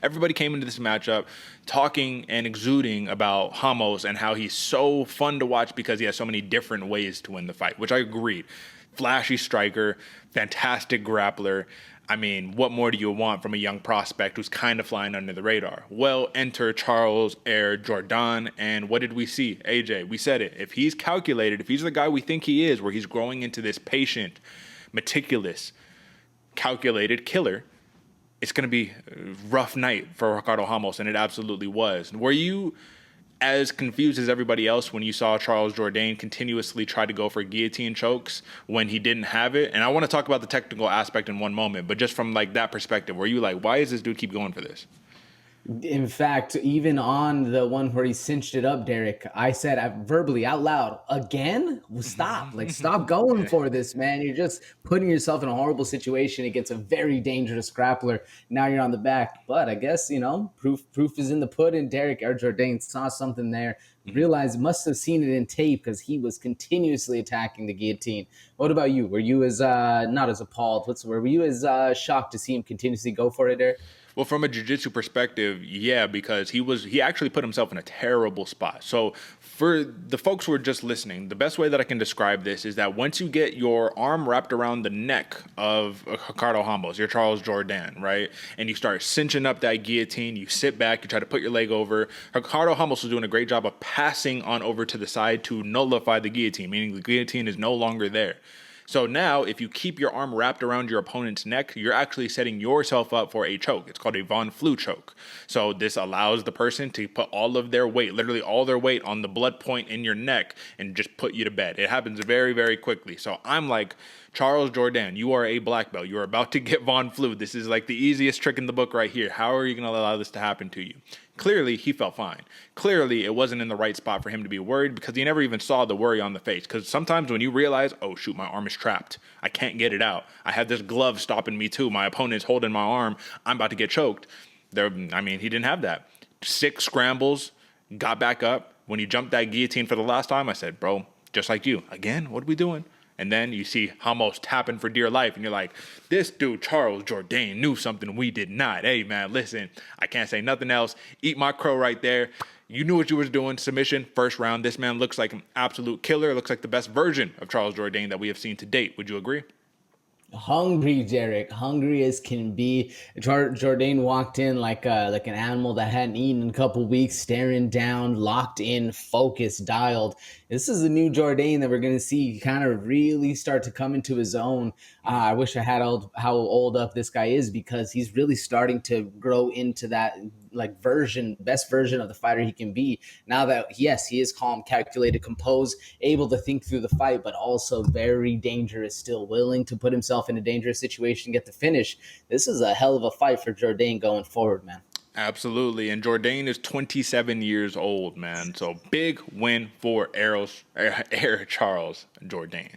Everybody came into this matchup talking and exuding about Ramos and how he's so fun to watch because he has so many different ways to win the fight, which I agreed. Flashy striker, fantastic grappler. I mean, what more do you want from a young prospect who's kind of flying under the radar? Well, enter Charles Jourdain, and what did we see? AJ, we said it. If he's calculated, if he's the guy we think he is, where he's growing into this patient, meticulous, calculated killer, it's going to be a rough night for Ricardo Ramos, and it absolutely was. Were you as confused as everybody else when you saw Charles Jourdain continuously try to go for guillotine chokes when he didn't have it? And I want to talk about the technical aspect in one moment, but just from like that perspective, were you like, why does this dude keep going for this? In fact, even on the one where he cinched it up, Derek, I said verbally out loud, again? Stop. Like, stop going for this, man. You're just putting yourself in a horrible situation against a very dangerous grappler. Now you're on the back. But I guess, proof is in the pudding. Derek Jourdain saw something there, realized, must have seen it in tape because he was continuously attacking the guillotine. What about you? Were you as, not as appalled, what's the word? Were you as shocked to see him continuously go for it, Derek? Well, from a jiu-jitsu perspective, yeah, because he actually put himself in a terrible spot. So for the folks who are just listening, the best way that I can describe this is that once you get your arm wrapped around the neck of Ricardo Ramos, your Charles Jourdain, right, and you start cinching up that guillotine, you sit back, you try to put your leg over. Ricardo Ramos was doing a great job of passing on over to the side to nullify the guillotine, meaning the guillotine is no longer there. So now, if you keep your arm wrapped around your opponent's neck, you're actually setting yourself up for a choke. It's called a Von Flue choke. So this allows the person to put all of their weight, literally all their weight, on the blood point in your neck and just put you to bed. It happens very, very quickly. So I'm like, Charles Jourdain, you are a black belt. You are about to get Von Flue. This is like the easiest trick in the book right here. How are you going to allow this to happen to you? Clearly, he felt fine. Clearly, it wasn't in the right spot for him to be worried because he never even saw the worry on the face. Because sometimes when you realize, oh, shoot, my arm is trapped. I can't get it out. I have this glove stopping me too. My opponent's holding my arm. I'm about to get choked. He didn't have that. 6 scrambles, got back up. When he jumped that guillotine for the last time, I said, bro, just like you. Again, what are we doing? And then you see Ramos tapping for dear life, and you're like, this dude, Charles Jourdain, knew something we did not. Hey, man, listen, I can't say nothing else. Eat my crow right there. You knew what you was doing. Submission, first round. This man looks like an absolute killer. Looks like the best version of Charles Jourdain that we have seen to date. Would you agree? Hungry, Derek, hungry as can be. Jourdain walked in like an animal that hadn't eaten in a couple weeks, staring down, locked in, focused, dialed. This is a new Jourdain that we're going to see kind of really start to come into his own. I wish I had how old up this guy is because he's really starting to grow into that like best version of the fighter he can be. Now that, yes, he is calm, calculated, composed, able to think through the fight, but also very dangerous, still willing to put himself in a dangerous situation, get the finish. This is a hell of a fight for Jourdain going forward, man. Absolutely. And Jourdain is 27 years old, man. So big win for Air Charles Jourdain.